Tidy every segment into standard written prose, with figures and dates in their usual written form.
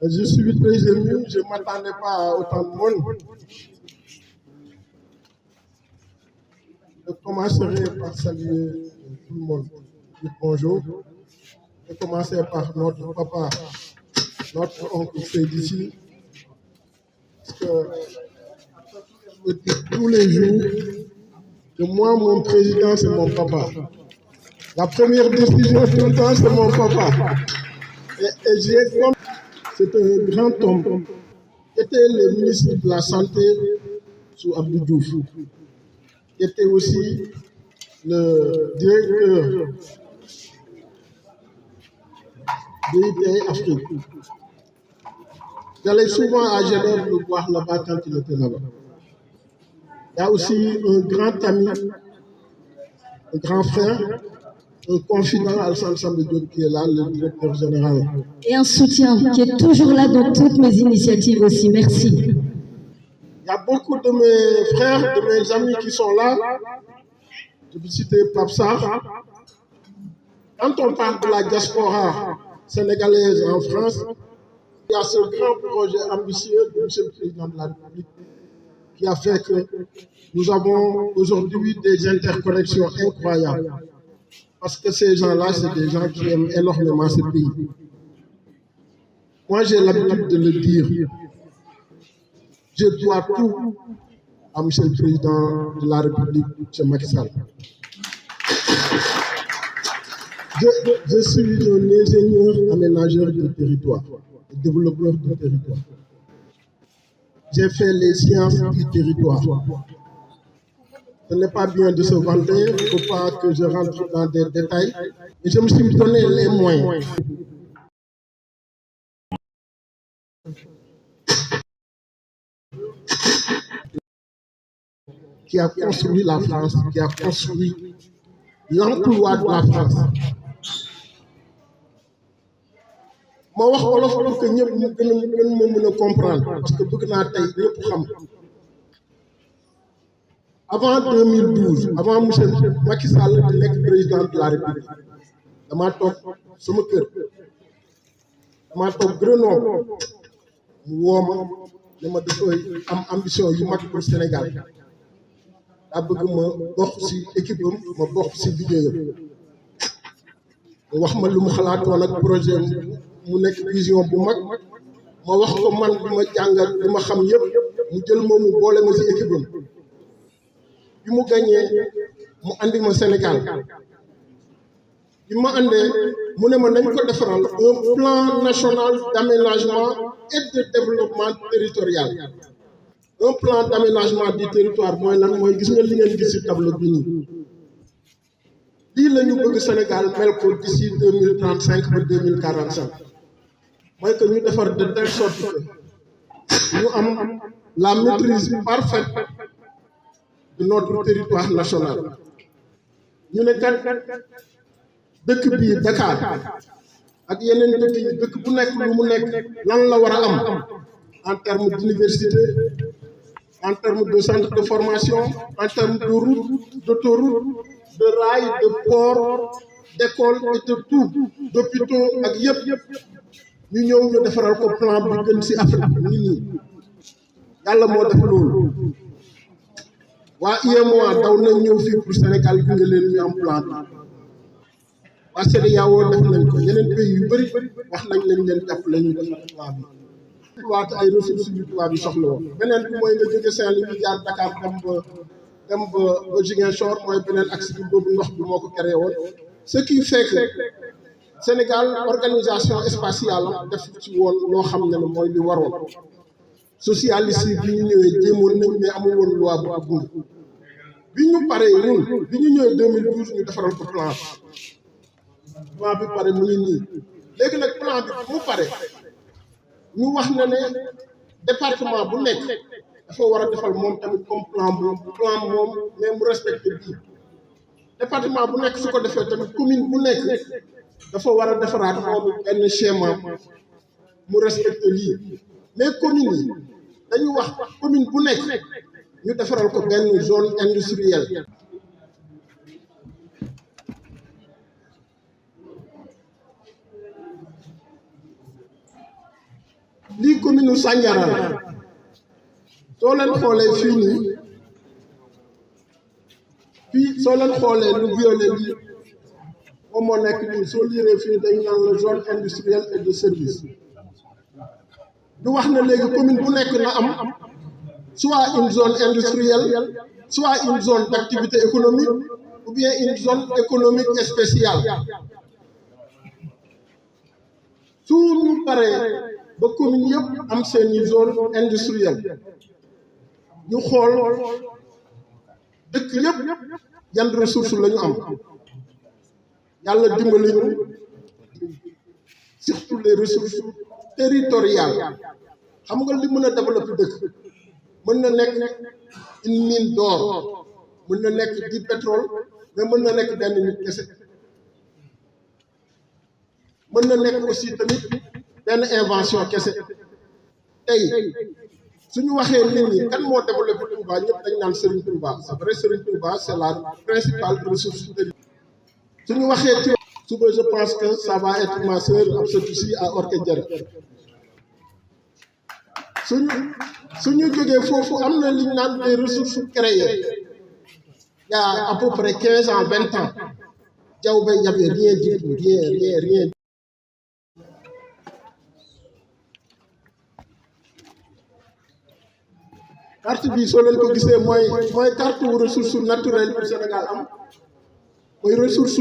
Je suis très ému, je ne m'attendais pas à autant de monde. Je commencerai par saluer tout le monde. Dire bonjour. Je commencerai par notre papa, notre oncle Fédici, parce que je dis tous les jours que moi, mon président, c'est mon papa. La première décision tout le temps, c'est mon papa. Et j'ai comme c'est un grand homme qui était le ministre de la Santé sous Abdou Diouf, qui était aussi le directeur d'IPA Afrique. J'allais souvent à Genève le voir là-bas quand il était là-bas. Il y a aussi un grand ami, un grand frère, un confident, Alassane Samba Diop, qui est là, le directeur général. Et un soutien qui est toujours là dans toutes mes initiatives aussi. Merci. Il y a beaucoup de mes frères, de mes amis qui sont là. Je peux citer Pape Sarr. Quand on parle de la diaspora sénégalaise en France, il y a ce grand projet ambitieux de M. le Président de la République qui a fait que nous avons aujourd'hui des interconnexions incroyables. Parce que ces gens-là, c'est des gens qui aiment énormément ce pays. Moi, j'ai l'habitude de le dire. Je dois tout à M. le Président de la République, M. Macky Sall. Je suis un ingénieur aménageur de territoire, développeur de territoire. J'ai fait les sciences du territoire. Ce n'est pas bien de se vanter, il ne faut pas que je rentre dans des détails. Et je me suis donné les moyens. Qui a construit la France, qui a construit l'emploi de la France. Je wax wolof pour que ñëpp ñu gën a comprendre parce que bëgg naa tey ñëpp xam. Avant 2012 avant monsieur Macky Sall di nekk président de la République damaa toog sama kër damaa toog Grenoble mu woo ma ne ma dafay am ambition yu mag pour Sénégal daa bëgg ma bokk ci équipe am ma bokk ci liggéeyam mu wax ma lu mu xalaatoon ak projet mu nekk vision bu mag ma wax ko man bi ma jàngal bi ma xam yëpp mu jël ma mu boole ma ci équipe am bi mu gagné mu andi ma Sénégal bi ma andee mu ne ma nañ ko defaral un plan national d'aménagement et de développement territorial un plan d'aménagement du territoire mooy lan mooy gis nga li ngeen gis ci tableau bi nii lii la ñu bëgg Sénégal mel ko d'ici 2035 ba 2045 mooy que ñu defar de telle sorte que ñu am la maîtrise parfaite de notre territoire national ñu ne kat dëkk bii Dakar ak yeneen dëkk yi dëkk bu nekk lu mu nekk lan la war a am en termes d'université en termes de centre de formation en termes de route d'autoroute de rail de port d'école et de tout d'hôpitaux ak yëpp ñu ñëw ñu defaral ko plan bi gën ci Afrique nit ñi yàlla moo def loolu waa UEMOA daw nañ ñëw fii pour Sénégal bi nga leen ñu am plan bi waa CEDEAO def nañ ko yeneen pays yu bëri wax nañ leen jàppale ñu defar plan bi exploité ay ressources yu tubaab bi soxla woon beneen bi mooy nga jóge Saint-Louis jaar Dakar dem ba Ziguinchor mooy beneen axe bi boobu ndox bi moo ko créé woon ce qui fait que Sénégal organisation spatiale def ci woon loo xam ne mooy li waroon socialiste yi bi ñu ñëwee jéemoon nañ mais amul woon loi bu ko gunge bi ñu paree ñun bi ñu ñëwee 2012 ñu defaral ko plan bi pare mu ngi nii léegi nag plan bi mu pare ñu wax na ne département bu nekk dafa war a defal moom tamit comme plan moom mais mu respecté bii département bu nekk su ko defee tamit commune bu nekk dafa war a defaraat moom benn schéma mu respecté lii mais commune yi dañu wax commune bu nekk ñu defaral ko benn zone industrielle lii commune u Sandiara la soo leen xoolee fii nii fii soo leen xoolee lu violé lii moom moo nekk nii soo liiree fii dañ naan la zone industrielle et de service du wax ne léegi commune bu nekk na am soit une zone industrielle soit une zone d'activité économique ou bien une zone économique spéciale su ñu paree ba commune yëpp am seeni zone industrielle ñu xool dëkk yëpp yan ressource la ñu am yàlla dimbali ñu surtout les ressources territoriales xam nga li mën a développer dëkk mën na nekk une mine d'or mën na nekk du pétrole mais mën na nekk benn nit kese mën na nekk aussi tamit benn invention kese tey suñu waxee nit ñi kan moo développé Touba ñëpp dañ naan Serigne Touba c'est vrai Serigne Touba c'est la principale ressource suñu waxee suba je pense que ça va être ma sœur Absatou à Orké Diarra suñu jógee foofu am na li ñu naan des ressources créées il y a à peu près 15 ans 20 ans Diaoubé y avait rien du tout rien carte bi soo leen ko gisee mooy carte wu ressource naturelle bu Sénégal am mooy ressource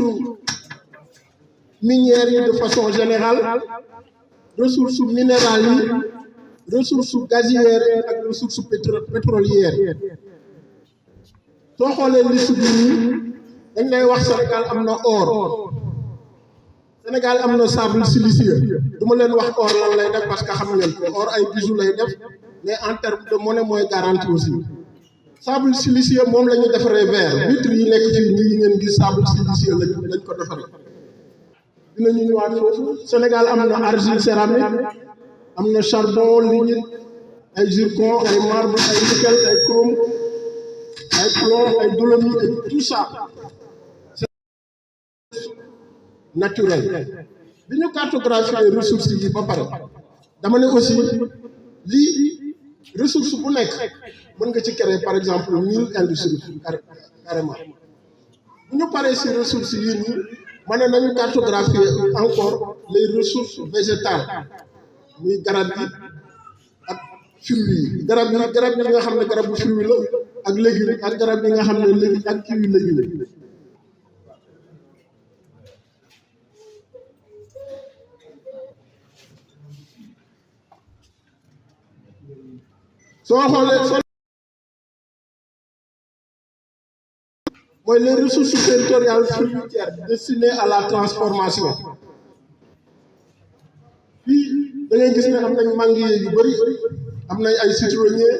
minières yi de façon générale ressources minérales yi ressources gazières yi ak ressources pétrolières soo xoolee liste bi nii dañ lay wax Sénégal am na or Sénégal am na sable siliceux du ma leen wax or lan lay def parce que xam ngeen ko or ay bijoux lay def mais en terme de monnaie mooy garantie aussi sable siliceux moom la ñu defaree verre vitre yi nekk fii nii yi ngeen gis sable siliceux lañ ko defaree dinañu ñëwaat foofu Sénégal am na argile céramique am na charbon lignite ay zircon ay marbre ay nickel ay chrome ay plomb ay dolomite et tout ça naturel bi ñu cartographier ressources yi ba pare dama ne aussi lii ressource bu nekk mën nga ci créer par exemple 1000 industries carrément bu ñu paree si ressources yi nii mën nañu cartographier encore les ressources végétales muy garab yi ak fruits yi garab yi nga xam ne garabu fruit la ak légumes ak garab yi nga xam ne léegi ak kiwi légumes soo xoolee mooy les ressources territoriales fruitières destinées à la transformation fii da ngay gis ne am nañ manguier yu bëri am nañ ay citronnier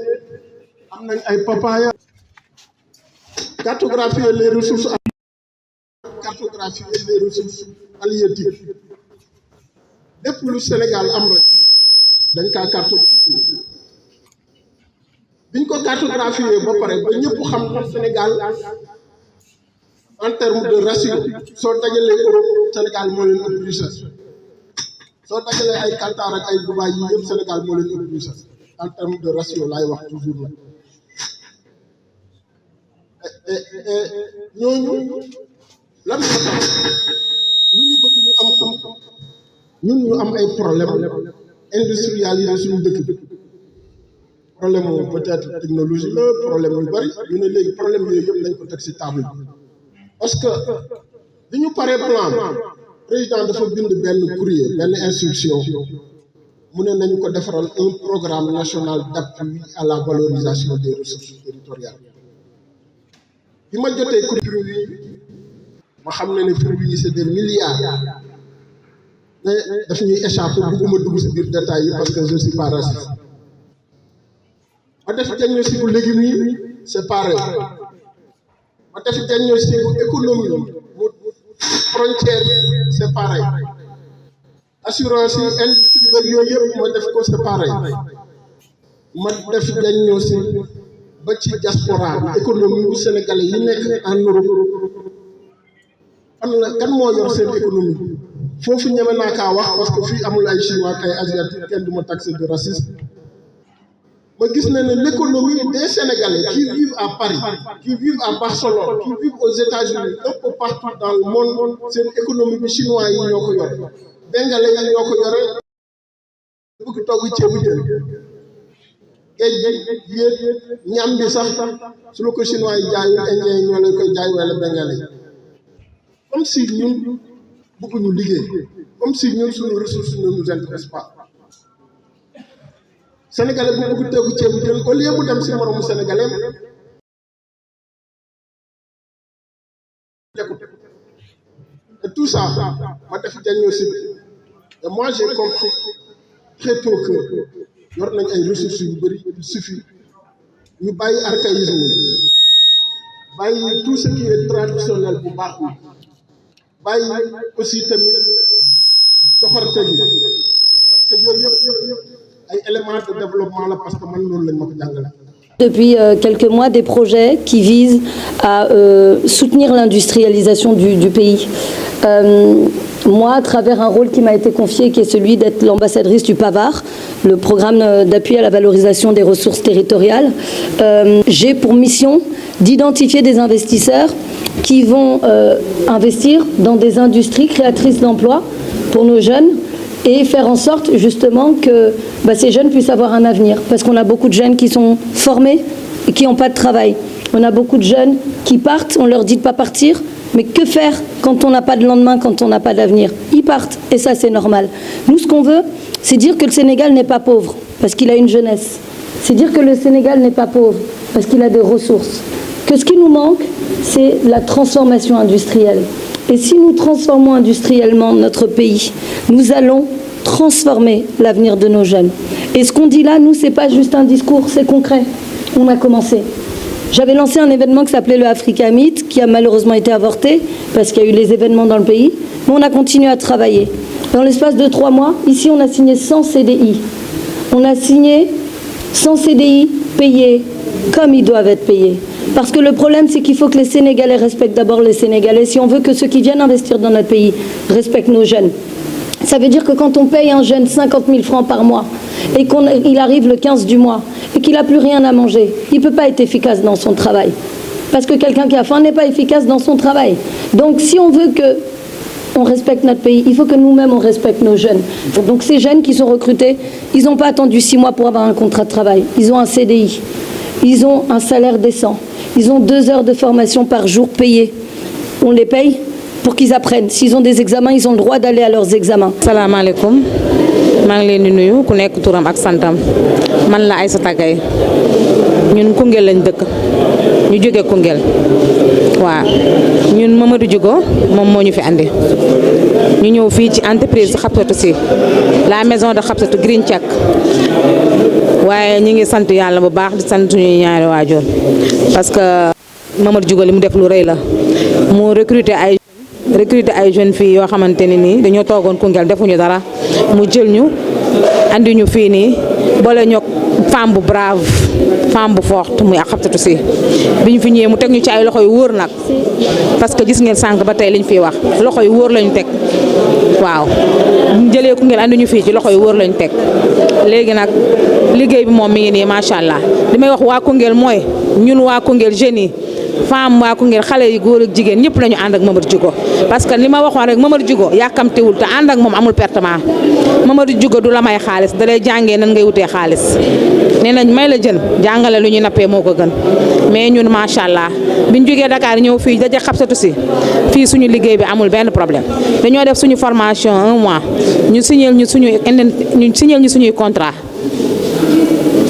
am nañ ay papaya cartographier les ressources halieutiques lépp lu Sénégal am rek dañ kaa cartographier biñ ko cartographier ba pare ba ñëpp xam na Sénégal en termes de ratio soo dajalee Europe Sénégal moo leen ëpp richesse soo dajalee ay Qatar ak ay Dubaï yi yëpp Sénégal moo leen ëpp richesse en termes de ratio laay wax toujours la ñooñu lan moo tax lu ñu bëgg ñu am xam-xam ñun ñu am ay problème industrialiser suñu dëkk bi problème peut-être technologie la problème yu bari ñu ne léegi problème yooyu yëpp nañ ko teg ci table bi parce que bi ñu paree plan président dafa bind benn courrier benn instruction mu ne nañu ko defaral un programme national d'appui à la valorisation des ressources territoriales bi ma jotee courrier yi ma xam ne fruits yi c'est des milliards mais daf ñuy échapper bëgguma dugg ci biir détails yi parce que je suis pas raciste ma def diagnostic bu légumes yi c'est pareil ma def diagnostic bu économie mu frontière yi c'est pareil assurance yi industrie ba yooyu yëpp ma def ko c'est pareil ma def diagnostic ba ci diaspora bi économie bu sénégalais yi nekk en Europe kan moo yor seen économie foofu ñeme naa kaa wax parce que fii amul ay chinois ay asiatique kenn du ma taxé de racisme ma gis ne l'économie des Sénégalais qui vivent à Paris qui vivent à Barcelone qui vivent aux États-Unis un peu partout dans le monde seen économie bi chinois yi ñoo ko yore bengalais yi ñoo ko yore bëgg togg ceebu jën géej gi yéet ñam bi sax su la ko chinois yi jaayul indien yi ñoo lay koy jaay wala bengalais yi comme si ñun bëgguñu liggéey comme si ñun suñu ressource ne nous intéresse pas Sénégalais bu bëgg tegu ceebu jën au lieu mu dem si moromu Sénégalais et tout ça ma def diagnostic et moi j'ai compris très tôt que yor nañ ay ressources yu bëri il suffit ñu bàyyi archaïsme bàyyi tout ce qui est traditionnel bu baax bàyyi aussi tamit coxorte gi parce que yooyu yëpp ay éléments de développement la parce que man loolu lañ ma ko jàngale. Depuis quelques mois, des projets qui visent à soutenir l'industrialisation du pays. Moi, à travers un rôle qui m'a été confié, qui est celui d'être l'ambassadrice du PAVAR, le programme d'appui à la valorisation des ressources territoriales, j'ai pour mission d'identifier des investisseurs qui vont investir dans des industries créatrices d'emplois pour nos jeunes et faire en sorte justement que ces jeunes puissent avoir un avenir. Parce qu'on a beaucoup de jeunes qui sont formés et qui n'ont pas de travail. On a beaucoup de jeunes qui partent, on leur dit de ne pas partir, mais que faire quand on n'a pas de lendemain, quand on n'a pas d'avenir? Ils partent, et ça c'est normal. Nous, ce qu'on veut, c'est dire que le Sénégal n'est pas pauvre, parce qu'il a une jeunesse. C'est dire que le Sénégal n'est pas pauvre, parce qu'il a des ressources. Que ce qui nous manque, c'est la transformation industrielle. Et si nous transformons industriellement notre pays, nous allons transformer l'avenir de nos jeunes. Et ce qu'on dit là, nous, c'est pas juste un discours, c'est concret. On a commencé. J'avais lancé un événement qui s'appelait le Africa Meet, qui a malheureusement été avorté, parce qu'il y a eu les événements dans le pays. Mais on a continué à travailler. Dans l'espace de 3 mois, ici, on a signé 100 CDI. On a signé 100 CDI payés comme ils doivent être payés. Parce que le problème, c'est qu'il faut que les Sénégalais respectent d'abord les Sénégalais. Si on veut que ceux qui viennent investir dans notre pays respectent nos jeunes. Ça veut dire que quand on paye un jeune 50 000 francs par mois et qu'il arrive le 15 du mois et qu'il n'a plus rien à manger, il ne peut pas être efficace dans son travail. Parce que quelqu'un qui a faim n'est pas efficace dans son travail. Donc si on veut que on respecte notre pays, il faut que nous-mêmes on respecte nos jeunes. Donc ces jeunes qui sont recrutés, ils n'ont pas attendu 6 mois pour avoir un contrat de travail. Ils ont un CDI. Ils ont un salaire décent. Ils ont 2 heures de formation par jour payées. On les paye pour qu'ils apprennent. S'ils ont des examens, ils ont le droit d'aller à leurs examens. Salam alaikum. maa ngi leen di nuyu ku nekk turam ak santam man la Aïssata Gaye ñun Koungheul lañ dëkk ñu jóge Koungheul waaw ñun Mamadou Djigo moom moo ñu fi andi ñu ñëw fii ci entreprise Xabsatu si la maison de Xabsatu Green Check waaye ñi ngi sant yàlla bu baax di sant suñuy ñaari waajur parce que Mamadou Djigo li mu def lu rëy la mu recruter ay jeunes filles yoo xamante ne nii dañoo toogoon Koungheul defuñu dara mu jël ñu andi ñu fii nii boole ñoo femme bu brave femme bu forte muy ak Xabsatu si bi ñu fi ñëwee mu teg ñu ci ay loxo yu wóor nag parce que gis ngeen sànq ba tey liñ fiy wax loxo yu wóor lañu teg waaw ñu jëlee Koungheul andi ñu fii ci loxo yu wóor lañu teg léegi nag liggéey bi moom mi ngi nii macha allah li may wax waa Koungheul mooy ñun waa Koungheul jeunes yi femme waa Koungheul xale yi góor ak jigéen ñëpp lañu ànd ak Mamadou Djigo parce que li ma waxoon rek Mamadou Djigo yàkkamtewul te ànd ak moom amul pertement Mamadou Djigo du la may xaalis da lay jàngee nan ngay wutee xaalis nee nañ may la jën jàngale lu ñuy nappee moo ko gën mais ñun macha allah biñ jógee Dakar ñëw fii daje Xabsatu si fii suñu liggéey bi amul benn problème dañoo def suñu formation 1 mois ñu signéel ñu suñuy contrat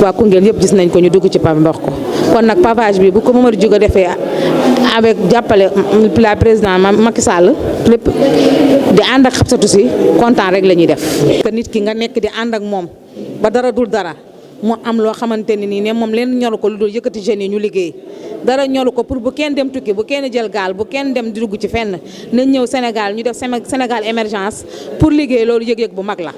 waa Koungheul yëpp gis nañ ko ñu dugg ci ndox ko kon nag pavage bi bu ko Mamadou Djigo defee avec jàppale la président Macky Sall lépp di ànd ak Xabsatu si kontaan rek la ñuy def. que nit ki nga nekk di ànd ak moom ba dara dul dara mu am loo xamante ne nii ne moom leen ñoru ko lu dul yëkkati jeunes yi ñu liggéey dara ñoru ko pour bu kenn dem tukki bu kenn jël gaal bu kenn dem di dugg ci fenn nañ ñëw Sénégal ñu def Sénégal émergence pour liggéey loolu yëg-yëg bu mag la.